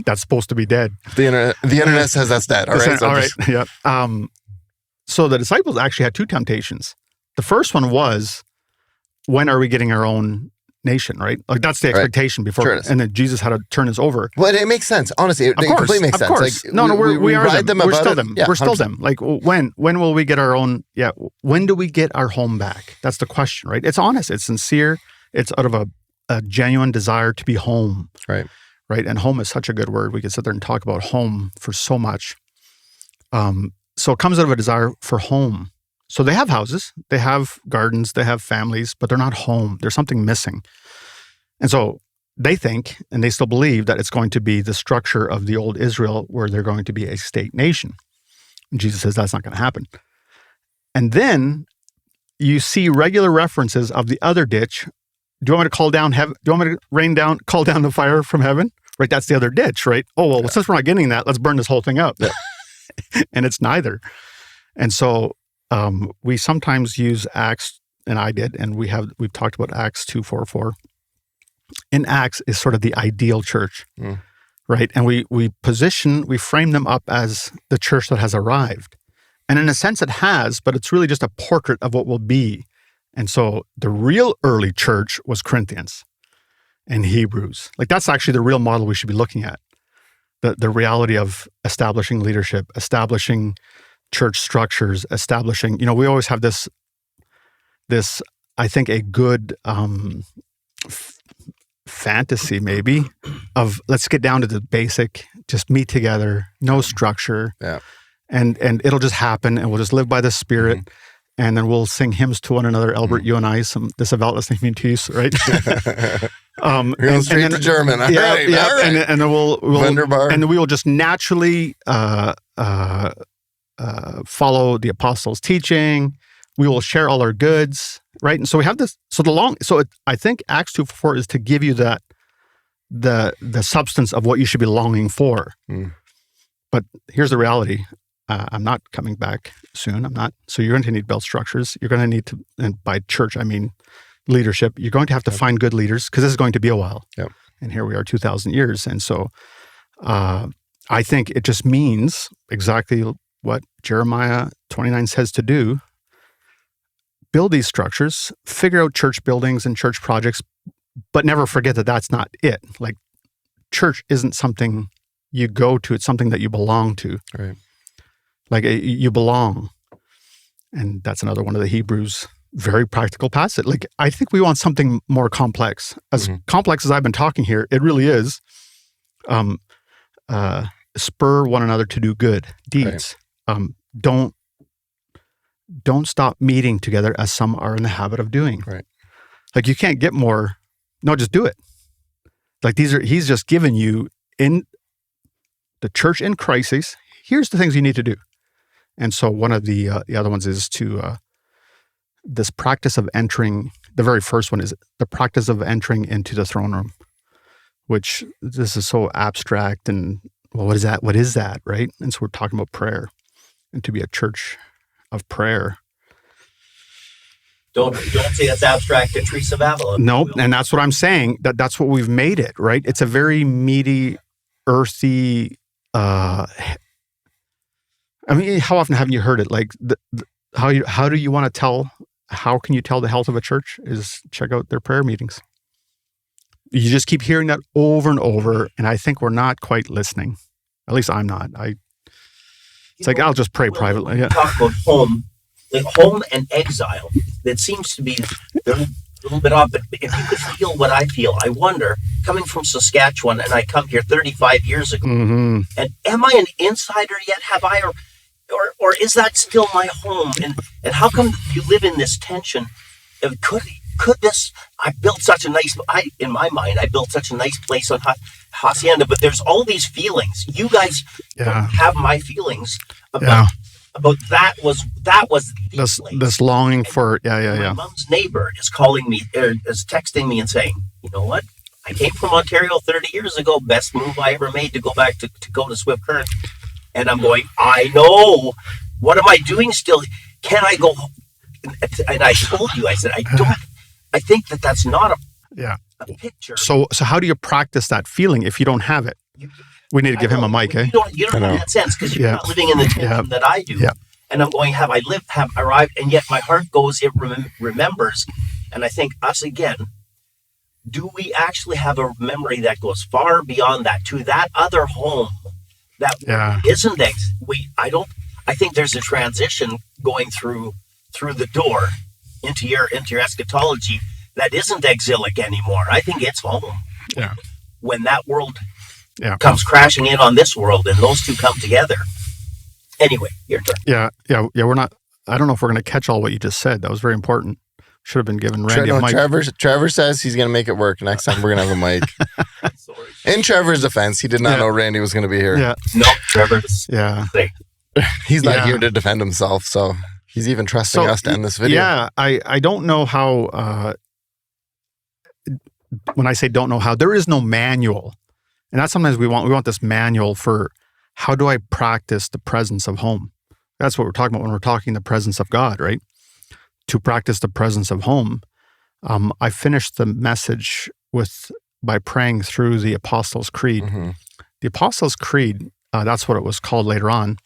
Speaker 2: That's supposed to be dead.
Speaker 1: The internet says that's dead. All right.
Speaker 2: All right. Yeah. So the disciples actually had two temptations. The first one was, when are we getting our own nation, right? Like, that's the expectation before, and then Jesus had to turn us over.
Speaker 1: Well, it makes sense. Honestly, it completely makes sense.
Speaker 2: Of course.
Speaker 1: Like,
Speaker 2: we are them. We're still them.
Speaker 1: Yeah,
Speaker 2: we're still them. Like, when will we get our own? Yeah. When do we get our home back? That's the question, right? It's honest. It's sincere. It's out of a genuine desire to be home.
Speaker 1: Right.
Speaker 2: Right. And home is such a good word. We could sit there and talk about home for so much. So it comes out of a desire for home. So they have houses, they have gardens, they have families, but they're not home. There's something missing. And so they think, and they still believe, that it's going to be the structure of the old Israel, where they're going to be a state nation. And Jesus says that's not going to happen. And then you see regular references of the other ditch. Do you want me to call down heaven? Do you want me to call down the fire from heaven? Right, that's the other ditch, right? Oh, well, since we're not getting that, let's burn this whole thing up. Yeah. And it's neither. And so we sometimes use Acts, and I did, and we've talked about Acts 2:4. In Acts is sort of the ideal church, right? And we frame them up as the church that has arrived. And in a sense it has, but it's really just a portrait of what will be. And so the real early church was Corinthians and Hebrews. Like, that's actually the real model we should be looking at. the reality of establishing leadership, establishing church structures, establishing, we always have this, I think, a good fantasy maybe of let's get down to the basic, just meet together, no structure.
Speaker 1: Yeah.
Speaker 2: And it'll just happen, and we'll just live by the Spirit, and then we'll sing hymns to one another. Albert, you and I, this about listening to you, right?
Speaker 1: We're going straight to German. All right.
Speaker 2: And then we'll
Speaker 1: Wunderbar.
Speaker 2: and then we will just naturally follow the apostles' teaching. We will share all our goods, right? And so we have this. I think Acts 2:4 is to give you that the substance of what you should be longing for. But here's the reality. I'm not coming back soon. I'm not. So you're going to need build structures. You're going to need to, and by church, I mean leadership. You're going to have to find good leaders because this is going to be a while.
Speaker 1: Yep.
Speaker 2: And here we are 2,000 years. And so I think it just means exactly what Jeremiah 29 says to do. Build these structures, figure out church buildings and church projects, but never forget that that's not it. Like, church isn't something you go to. It's something that you belong to.
Speaker 1: Right.
Speaker 2: Like you belong. And that's another one of the Hebrews' very practical passage. Like, I think we want something more complex. As complex as I've been talking here, it really is. Spur one another to do good deeds. Right. Don't stop meeting together as some are in the habit of doing.
Speaker 1: Right.
Speaker 2: Like, you can't get more. No, just do it. Like, he's just given you in the church in crisis. Here's the things you need to do. And so one of the other ones is to this practice of entering. The very first one is the practice of entering into the throne room, which this is so abstract and, well, what is that? What is that, right? And so we're talking about prayer and to be a church of prayer.
Speaker 3: Don't say that's abstract to Teresa of Avila.
Speaker 2: No, and that's what I'm saying. That's what we've made it, right? It's a very meaty, earthy. I mean, how often haven't you heard it? Like, how do you want to tell? How can you tell the health of a church? Is check out their prayer meetings. You just keep hearing that over and over, and I think we're not quite listening. At least I'm not. It's like, I'll just pray privately. Yeah.
Speaker 3: Talk about home and exile. That seems to be a little bit off. But if you could feel what I feel, I wonder, coming from Saskatchewan, and I come here 35 years ago, and am I an insider yet? Have I, or is that still my home? And how come you live in this tension? Could this? I built such a nice. In my mind, I built such a nice place on Hacienda, but there's all these feelings. You guys don't have my feelings about that. Was
Speaker 2: this longing for
Speaker 3: My mom's neighbor is calling me, is texting me and saying, you know what? I came from Ontario 30 years ago. Best move I ever made to go back to go to Swift Current. And I'm going, I know. What am I doing still? Can I go? And I told you, I said, I don't. I think that's not a picture.
Speaker 2: So how do you practice that feeling if you don't have it? We need to give him a mic, eh?
Speaker 3: You don't have that sense because you're not living in the tension that I do. Yeah. And I'm going, have arrived? And yet my heart goes, it remembers. And I think us again, do we actually have a memory that goes far beyond that, to that other home that isn't I think there's a transition going through the door into your eschatology that isn't exilic anymore. I think it's home.
Speaker 2: Yeah.
Speaker 3: When that world comes crashing in on this world and those two come together. Anyway, your turn.
Speaker 2: Yeah. We're not. I don't know if we're going to catch all what you just said. That was very important. Should have been given Randy a mic.
Speaker 1: Trevor says he's going to make it work. Next time we're going to have a mic. Sorry. In Trevor's defense, he did not know Randy was going to be here.
Speaker 2: Yeah.
Speaker 3: No, Trevor's.
Speaker 2: Yeah.
Speaker 1: He's not here to defend himself, so he's even trusting us to end this video.
Speaker 2: Yeah, I don't know how. When I say don't know how, there is no manual, and that's sometimes we want this manual for how do I practice the presence of home. That's what we're talking about when we're talking the presence of God, right? To practice the presence of home, I finished the message by praying through the Apostles' Creed. Mm-hmm. The Apostles' Creed, that's what it was called later on.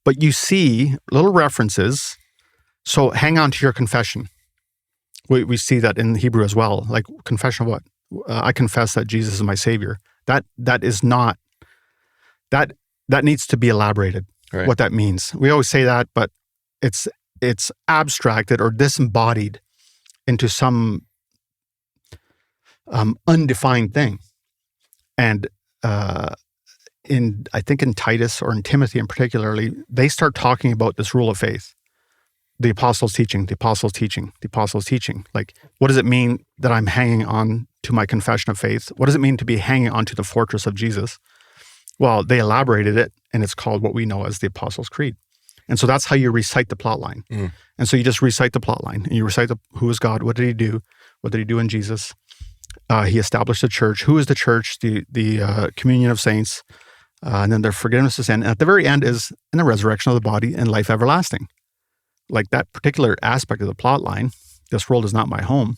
Speaker 2: But you see little references. So hang on to your confession. We see that in Hebrew as well. Like, confession of what? I confess that Jesus is my Savior. That is not That needs to be elaborated,
Speaker 1: Right.
Speaker 2: what that means. We always say that, but it's abstracted or disembodied into some undefined thing. And I think in Titus or in Timothy in particularly, they start talking about this rule of faith. The apostles' teaching, the apostles' teaching, the apostles' teaching. Like, what does it mean that I'm hanging on to my confession of faith? What does it mean to be hanging on to the fortress of Jesus? Well, they elaborated it, and it's called what we know as the Apostles' Creed. And so that's how you recite the plot line. And so you just recite the plot line, and you recite who is God, what did he do, what did he do in Jesus? He established a church. Who is the church? The communion of saints, and then their forgiveness of sin. And at the very end is in the resurrection of the body and life everlasting. Like that particular aspect of the plot line, this world is not my home.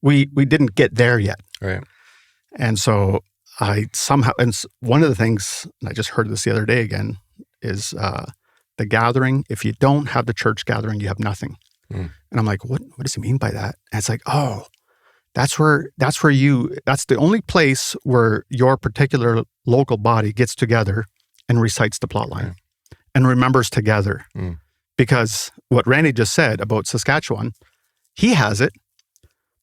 Speaker 2: We didn't get there yet.
Speaker 1: Right.
Speaker 2: And so and one of the things, and I just heard this the other day again, is the gathering. If you don't have the church gathering, you have nothing. And I'm like, what does he mean by that? And it's like, oh, that's the only place where your particular local body gets together and recites the plot line and remembers together. Because what Randy just said about Saskatchewan, he has it,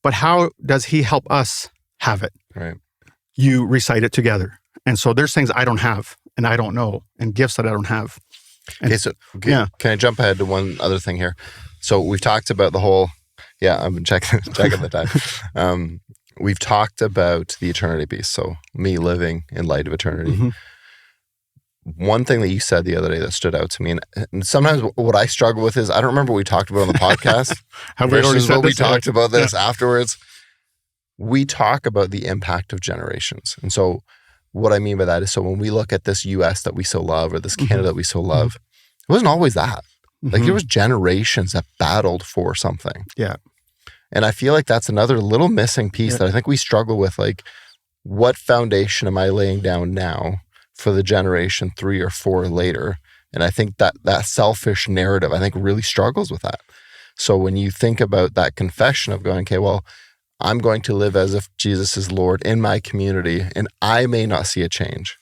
Speaker 2: but how does he help us have it?
Speaker 1: Right.
Speaker 2: You recite it together. And so there's things I don't have and I don't know, and gifts that I don't have. And,
Speaker 1: Can I jump ahead to one other thing here? So we've talked about the whole, I've been checking the time. We've talked about the eternity piece. So me living in light of eternity. One thing that you said the other day that stood out to me, and sometimes what I struggle with is I don't remember what we talked about on the podcast.
Speaker 2: Have we already said
Speaker 1: we
Speaker 2: this?
Speaker 1: talked about this afterwards. We talk about the impact of generations. And so what I mean by that is, so when we look at this US that we so love, or this Canada that we so love, it wasn't always that. Like there was generations that battled for something.
Speaker 2: Yeah.
Speaker 1: And I feel like that's another little missing piece that I think we struggle with. Like, what foundation am I laying down now for the generation 3 or 4 later? And I think that selfish narrative, I think, really struggles with that. So when you think about that confession of going, okay, well, I'm going to live as if Jesus is Lord in my community, and I may not see a change,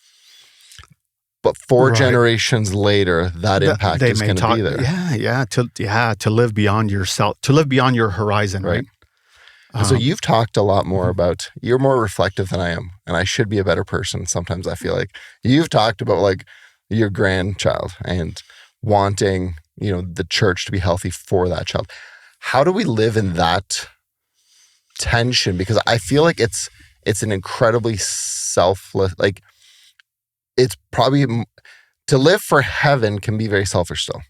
Speaker 1: but 4 generations later, that impact is going to be there.
Speaker 2: To live beyond yourself, to live beyond your horizon, right?
Speaker 1: And so you've talked a lot more about, you're more reflective than I am, and I should be a better person. Sometimes I feel like you've talked about like your grandchild and wanting, the church to be healthy for that child. How do we live in that tension? Because I feel like it's an incredibly selfless, like it's probably, to live for heaven can be very selfish still.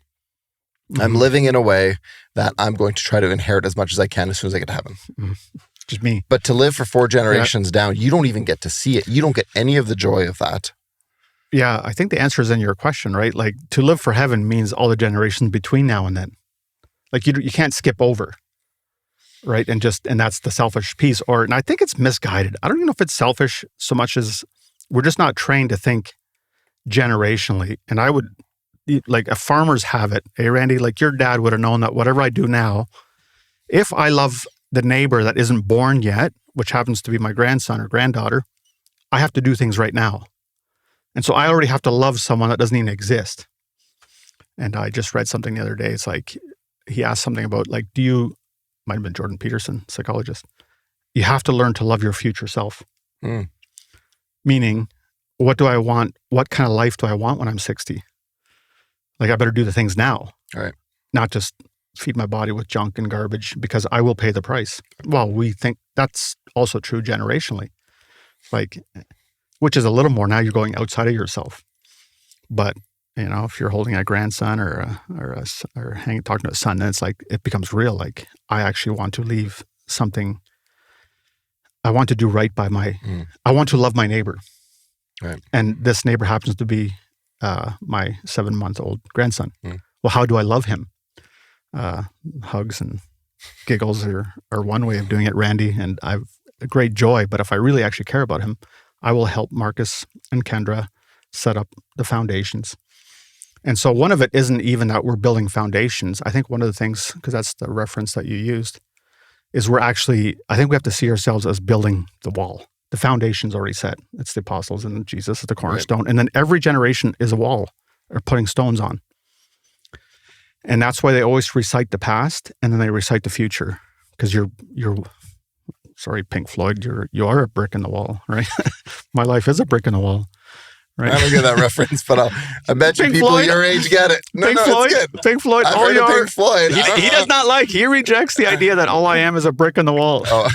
Speaker 1: I'm living in a way that I'm going to try to inherit as much as I can as soon as I get to heaven.
Speaker 2: Just me.
Speaker 1: But to live for 4 generations down, you don't even get to see it. You don't get any of the joy of that.
Speaker 2: Yeah, I think the answer is in your question, right? Like, to live for heaven means all the generations between now and then. Like, you can't skip over, right? And that's the selfish piece. And I think it's misguided. I don't even know if it's selfish so much as we're just not trained to think generationally. And I would, like, if farmers have it, hey, Randy, like your dad would have known that whatever I do now, if I love the neighbor that isn't born yet, which happens to be my grandson or granddaughter, I have to do things right now. And so I already have to love someone that doesn't even exist. And I just read something the other day. It's like, he asked something about, like, might have been Jordan Peterson, psychologist. You have to learn to love your future self. Meaning, what do I want? What kind of life do I want when I'm 60? Like, I better do the things now.
Speaker 1: Right.
Speaker 2: Not just feed my body with junk and garbage because I will pay the price. Well, we think that's also true generationally. Like, which is a little more now you're going outside of yourself. But, if you're holding a grandson or talking to a son, then it's like, it becomes real. Like, I actually want to leave something. I want to do right by I want to love my neighbor.
Speaker 1: Right.
Speaker 2: And this neighbor happens to be my 7-month-old grandson. Well, how do I love him? Hugs and giggles are one way of doing it, Randy, and I've a great joy. But if I really actually care about him, I will help Marcus and Kendra set up the foundations. And so one of it isn't even that we're building foundations. I think one of the things, because that's the reference that you used, is I think we have to see ourselves as building the wall, the foundation's already set. It's the apostles and Jesus is the cornerstone. And then every generation is a wall or putting stones on. And that's why they always recite the past and then they recite the future. Because you're sorry, Pink Floyd, you are a brick in the wall, right? My life is a brick in the wall. Right.
Speaker 1: I don't get that reference, but I bet you
Speaker 2: Pink
Speaker 1: people
Speaker 2: Floyd?
Speaker 1: your age get it. No,
Speaker 2: Pink
Speaker 1: no,
Speaker 2: Floyd,
Speaker 1: it's good.
Speaker 2: Pink Floyd.
Speaker 1: I've heard of Pink Floyd.
Speaker 2: He does not like. He rejects the idea that all I am is a brick in the wall.
Speaker 1: Oh.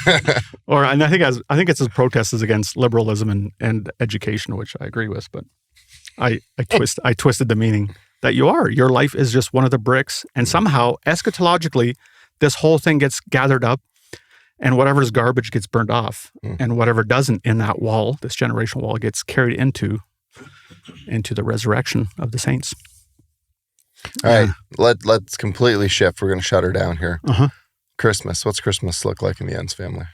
Speaker 2: And I think it's his protest is against liberalism and education, which I agree with. But I twisted the meaning that your life is just one of the bricks, and somehow eschatologically, this whole thing gets gathered up, and whatever's garbage gets burned off, and whatever doesn't in that wall, this generational wall, gets carried into the resurrection of the saints.
Speaker 1: All right, let's completely shift. We're going to shut her down here. Christmas. What's Christmas look like in the Enns family?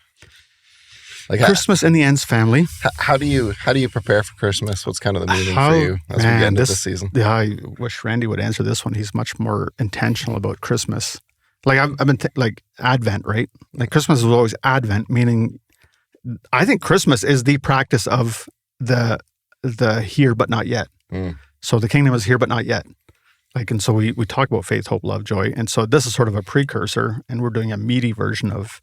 Speaker 1: Like
Speaker 2: Christmas in the Enns family.
Speaker 1: How do you prepare for Christmas? What's kind of the meaning for you as we get into this season?
Speaker 2: Yeah, I wish Randy would answer this one. He's much more intentional about Christmas. Like I've been like Advent, right? Like Christmas is always Advent, meaning I think Christmas is the practice of the here but not yet. So the kingdom is here but not yet. Like, and so we talk about faith, hope, love, joy. And so this is sort of a precursor, and we're doing a meaty version of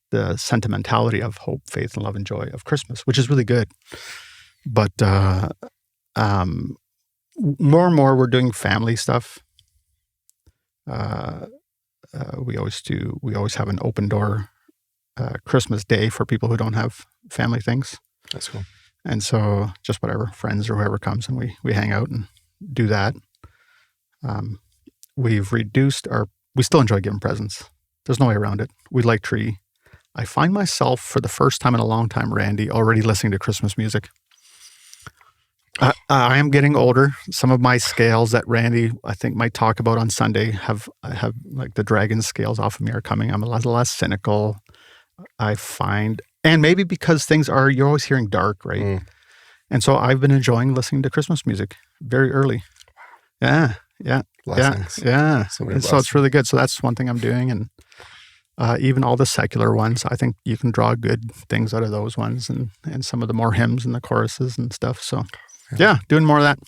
Speaker 2: the sentimentality of hope, faith, and love and joy of Christmas, which is really good. But more and more we're doing family stuff. We always have an open door Christmas day for people who don't have family things.
Speaker 1: That's cool.
Speaker 2: And so just whatever, friends or whoever comes, and we hang out and do that. We've reduced we still enjoy giving presents. There's no way around it. We like tree. I find myself for the first time in a long time, Randy, already listening to Christmas music. I am getting older. Some of my scales that Randy, I think, might talk about on Sunday have like the dragon scales off of me are coming. I'm a lot less cynical, I find. And maybe because you're always hearing dark, right? And so I've been enjoying listening to Christmas music very early. Yeah.
Speaker 1: Blessings.
Speaker 2: Yeah.
Speaker 1: So
Speaker 2: it's really good. So that's one thing I'm doing. And even all the secular ones, I think you can draw good things out of those ones and some of the more hymns and the choruses and stuff. So yeah, doing more of that.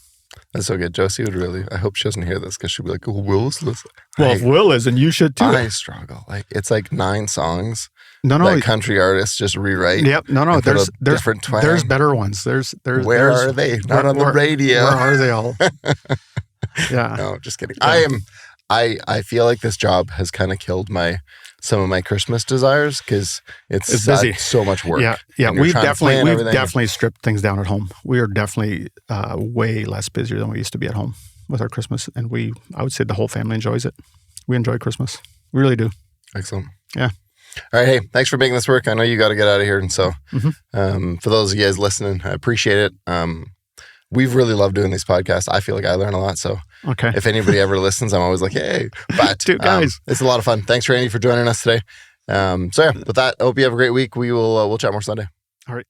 Speaker 1: That's so good. Josie would really, I hope she doesn't hear this because she'll be like, oh, Will's listening.
Speaker 2: Well, if Will is, and you should too.
Speaker 1: I struggle. Like, it's like 9 songs.
Speaker 2: No.
Speaker 1: That country artists just rewrite.
Speaker 2: Yep. No. There's
Speaker 1: different twang.
Speaker 2: There's better ones. Where
Speaker 1: are they? Not on the radio.
Speaker 2: Where are they all? Yeah.
Speaker 1: No, just kidding. Yeah. I feel like this job has kind of killed some of my Christmas desires because it's busy. So much work.
Speaker 2: Yeah. We've definitely stripped things down at home. We are definitely way less busier than we used to be at home with our Christmas, and I would say the whole family enjoys it. We enjoy Christmas. We really do.
Speaker 1: Excellent.
Speaker 2: Yeah.
Speaker 1: All right. Hey, thanks for making this work. I know you got to get out of here, and so for those of you guys listening, I appreciate it. We've really loved doing these podcasts. I feel like I learn a lot. So if anybody ever listens, I'm always like, hey, but
Speaker 2: dude, guys,
Speaker 1: it's a lot of fun. Thanks, Randy, for joining us today. So yeah, with that, I hope you have a great week. We'll chat more Sunday.
Speaker 2: All right.